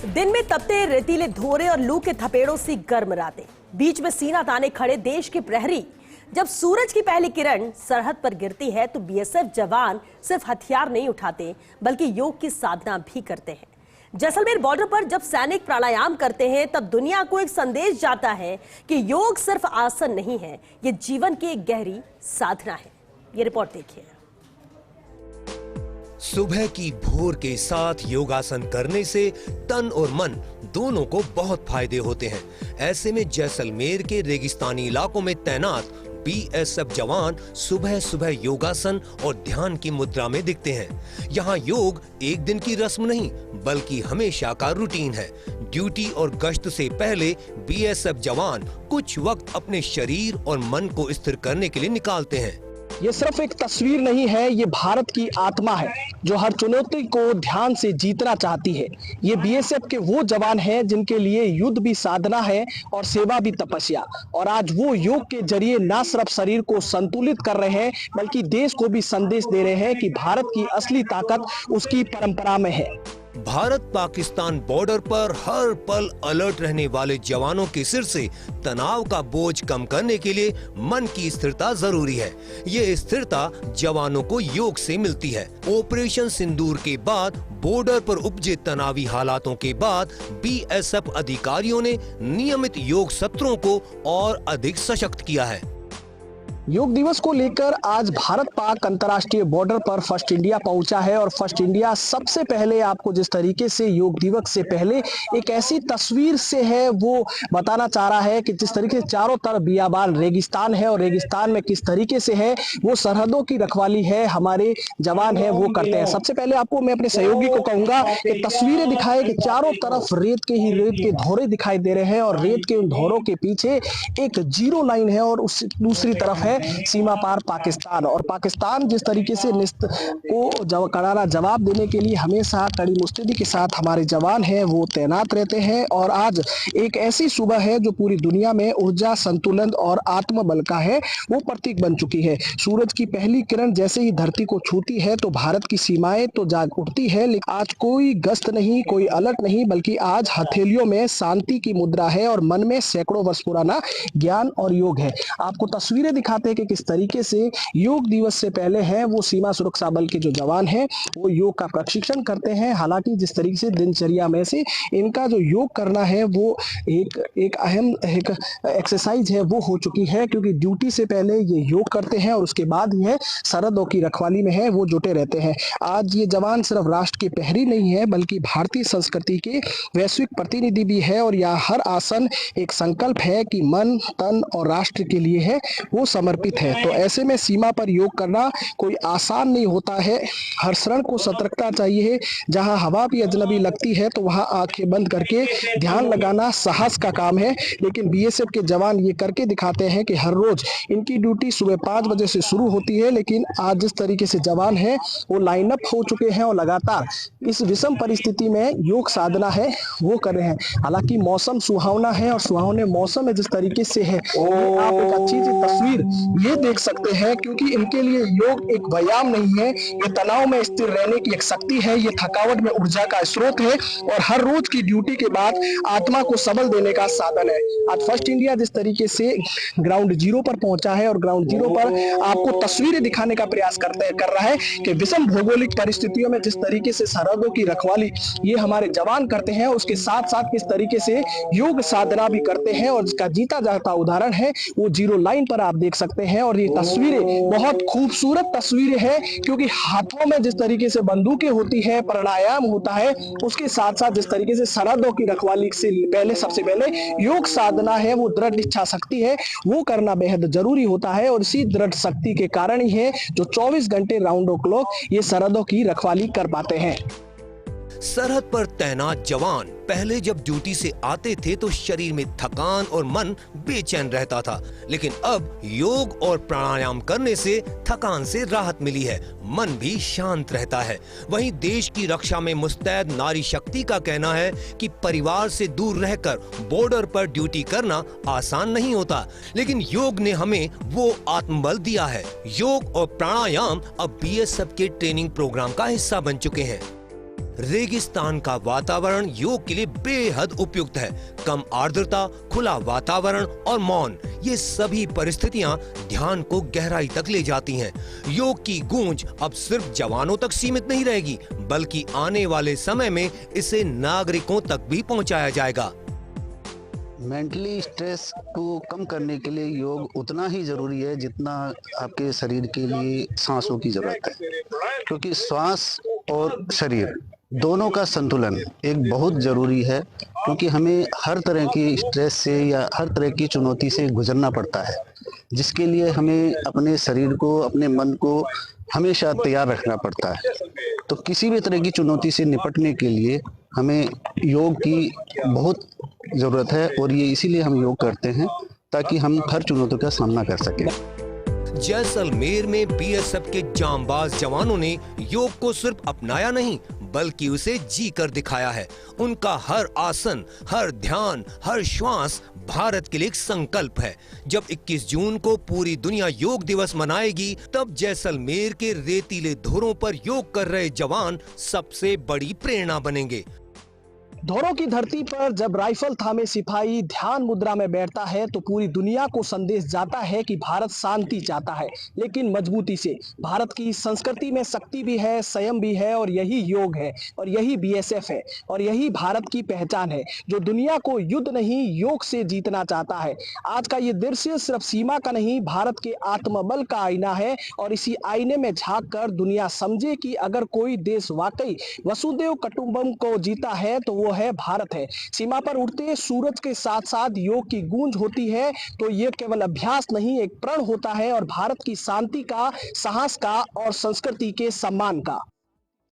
दिन में तपते रेतीले धोरे और लू के थपेड़ों से गर्म रातें, बीच में सीना ताने खड़े देश के प्रहरी। जब सूरज की पहली किरण सरहद पर गिरती है तो बीएसएफ जवान सिर्फ हथियार नहीं उठाते बल्कि योग की साधना भी करते हैं। जैसलमेर बॉर्डर पर जब सैनिक प्राणायाम करते हैं तब दुनिया को एक संदेश जाता है कि योग सिर्फ आसन नहीं है, ये जीवन की एक गहरी साधना है। ये रिपोर्ट देखिए। सुबह की भोर के साथ योगासन करने से तन और मन दोनों को बहुत फायदे होते हैं। ऐसे में जैसलमेर के रेगिस्तानी इलाकों में तैनात बीएसएफ जवान सुबह सुबह योगासन और ध्यान की मुद्रा में दिखते हैं। यहाँ योग एक दिन की रस्म नहीं बल्कि हमेशा का रूटीन है। ड्यूटी और गश्त से पहले बीएसएफ जवान कुछ वक्त अपने शरीर और मन को स्थिर करने के लिए निकालते हैं। ये सिर्फ एक तस्वीर नहीं है, ये भारत की आत्मा है जो हर चुनौती को ध्यान से जीतना चाहती है। ये बीएसएफ के वो जवान हैं जिनके लिए युद्ध भी साधना है और सेवा भी तपस्या। और आज वो योग के जरिए न सिर्फ शरीर को संतुलित कर रहे हैं बल्कि देश को भी संदेश दे रहे हैं कि भारत की असली ताकत उसकी परंपरा में है। भारत पाकिस्तान बॉर्डर पर हर पल अलर्ट रहने वाले जवानों के सिर से तनाव का बोझ कम करने के लिए मन की स्थिरता जरूरी है। ये स्थिरता जवानों को योग से मिलती है। ऑपरेशन सिंदूर के बाद बॉर्डर पर उपजे तनावी हालातों के बाद बीएसएफ अधिकारियों ने नियमित योग सत्रों को और अधिक सशक्त किया है। योग दिवस को लेकर आज भारत पाक अंतर्राष्ट्रीय बॉर्डर पर फर्स्ट इंडिया पहुंचा है और फर्स्ट इंडिया सबसे पहले आपको जिस तरीके से योग दिवस से पहले एक ऐसी तस्वीर से है वो बताना चाह रहा है कि जिस तरीके से चारों तरफ बियाबान रेगिस्तान है और रेगिस्तान में किस तरीके से है वो सरहदों की रखवाली है हमारे जवान है वो करते हैं। सबसे पहले आपको मैं अपने सहयोगी को कहूंगा कि तस्वीरें दिखाए कि चारों तरफ रेत के धोरे दिखाई दे रहे हैं और रेत के उन धोरों के पीछे एक जीरो लाइन है और उस दूसरी तरफ है सीमा पार पाकिस्तान। और पाकिस्तान जिस तरीके से को करारा जवाब देने के लिए हमेशा कड़ी मुस्तैदी के साथ हमारे जवान हैं वो तैनात रहते हैं। और आज एक ऐसी सुबह है जो पूरी दुनिया में ऊर्जा, संतुलन और आत्मबल का है वो प्रतीक बन चुकी है। सूरज की पहली किरण जैसे ही धरती को छूती है तो भारत की सीमाएं तो जाग उठती है। लेकिन आज कोई गश्त नहीं, कोई अलर्ट नहीं, बल्कि आज हथेलियों में शांति की मुद्रा है और मन में सैकड़ों वर्ष पुराना ज्ञान और योग है। आपको तस्वीरें दिखाते हैं कि किस तरीके से योग दिवस से पहले है वो सीमा सुरक्षा बल के जो जवान हैं वो योग का प्रशिक्षण करते हैं। हालांकि जिस तरीके से दिनचर्या में से इनका जो योग करना है वो एक अहम एक एक्सरसाइज है वो हो चुकी है, क्योंकि ड्यूटी से पहले ये योग करते हैं और उसके बाद ही है सरहदों की रखवाली में है वो जुटे रहते हैं। आज ये जवान सिर्फ राष्ट्र के प्रहरी नहीं है बल्कि भारतीय संस्कृति के वैश्विक प्रतिनिधि भी है। और यह हर आसन एक संकल्प है कि मन, तन और राष्ट्र के लिए है वो समर्पित है। तो ऐसे में सीमा पर योग करना कोई आसान नहीं होता है। हर क्षण को सतर्कता चाहिए। जहां हवा भी अजनबी लगती है तो वहां आंखें बंद करके ध्यान लगाना साहस का काम है। लेकिन बीएसएफ के जवान ये करके दिखाते हैं कि हर रोज इनकी ड्यूटी सुबह 5 बजे से शुरू होती है, लेकिन आज जिस तरीके से जवान हैं वो लाइन अप हो चुके हैं और लगातार इस विषम परिस्थिति में योग साधना है वो कर रहे हैं। हालांकि मौसम सुहावना है और सुहावने मौसम में जिस तरीके से है आप एक अच्छी सी तस्वीर ये देख सकते हैं, क्योंकि इनके लिए योग एक व्यायाम नहीं है, ये तनाव में स्थिर रहने की एक शक्ति है, ये थकावट में ऊर्जा का स्रोत है और हर रोज की ड्यूटी के बाद आत्मा को सबल देने का साधन है। आज फर्स्ट इंडिया जिस तरीके से ग्राउंड जीरो पर पहुंचा है और ग्राउंड जीरो पर आपको तस्वीरें दिखाने का प्रयास कर रहा है कि विषम भौगोलिक परिस्थितियों में जिस तरीके से सरहदों की रखवाली ये हमारे जवान करते हैं, उसके साथ साथ किस तरीके से योग साधना भी करते हैं और जिसका जीता जाता उदाहरण है वो जीरो लाइन पर आप देख सकते हैं। और ये तस्वीरें बहुत खूबसूरत तस्वीरें हैं, क्योंकि हाथों में जिस तरीके से बंदूकें होती है, प्राणायाम होता है, उसके साथ साथ जिस तरीके से सरहदों की रखवाली से पहले सबसे पहले योग साधना है वो दृढ़ इच्छा शक्ति है वो करना बेहद जरूरी होता है। और इसी दृढ़ शक्ति के कारण ही है जो 24 घंटे राउंड द क्लॉक ये सरहदों की रखवाली कर पाते हैं। सरहद पर तैनात जवान पहले जब ड्यूटी से आते थे तो शरीर में थकान और मन बेचैन रहता था, लेकिन अब योग और प्राणायाम करने से थकान से राहत मिली है, मन भी शांत रहता है। वहीं देश की रक्षा में मुस्तैद नारी शक्ति का कहना है कि परिवार से दूर रहकर बॉर्डर पर ड्यूटी करना आसान नहीं होता, लेकिन योग ने हमें वो आत्मबल दिया है। योग और प्राणायाम अब बीएसएफ के ट्रेनिंग प्रोग्राम का हिस्सा बन चुके हैं। रेगिस्तान का वातावरण योग के लिए बेहद उपयुक्त है। कम आर्द्रता, खुला वातावरण और मौन, ये सभी परिस्थितियां ध्यान को गहराई तक ले जाती हैं। योग की गूंज अब सिर्फ जवानों तक सीमित नहीं रहेगी, बल्कि आने वाले समय में इसे नागरिकों तक भी पहुंचाया जाएगा। मेंटली स्ट्रेस को कम करने के लिए योग उतना ही ज़रूरी है जितना आपके शरीर के लिए सांसों की ज़रूरत है, क्योंकि श्वास और शरीर दोनों का संतुलन एक बहुत ज़रूरी है। क्योंकि हमें हर तरह की स्ट्रेस से या हर तरह की चुनौती से गुजरना पड़ता है, जिसके लिए हमें अपने शरीर को, अपने मन को हमेशा तैयार रखना पड़ता है। तो किसी भी तरह की चुनौती से निपटने के लिए हमें योग की बहुत ज़रूरत है, और ये इसीलिए हम योग करते हैं ताकि हम हर चुनौती का सामना कर सकें। जैसलमेर में बीएसएफ के जांबाज जवानों ने योग को सिर्फ अपनाया नहीं, बल्कि उसे जी कर दिखाया है। उनका हर आसन, हर ध्यान, हर श्वास भारत के लिए एक संकल्प है। जब 21 जून को पूरी दुनिया योग दिवस मनाएगी, तब जैसलमेर के रेतीले धोरों पर योग कर रहे जवान सबसे बड़ी प्रेरणा बनेंगे। धोरों की धरती पर जब राइफल थामे सिपाही ध्यान मुद्रा में बैठता है तो पूरी दुनिया को संदेश जाता है कि भारत शांति चाहता है, लेकिन मजबूती से। भारत की संस्कृति में शक्ति भी है, संयम भी है, और यही योग है, और यही बीएसएफ है, और यही भारत की पहचान है, जो दुनिया को युद्ध नहीं योग से जीतना चाहता है। आज का ये दृश्य सिर्फ सीमा का नहीं, भारत के आत्मबल का आईना है, और इसी आईने में झांक कर दुनिया समझे कि अगर कोई देश वाकई वसुदेव कुटुंबकम को जीता है तो वो है भारत है। सीमा पर उड़ते सूरज के साथ साथ योग की गूंज होती है, तो ये केवल अभ्यास नहीं, एक प्रण होता है, और भारत की शांति का, साहस का और संस्कृति के सम्मान का।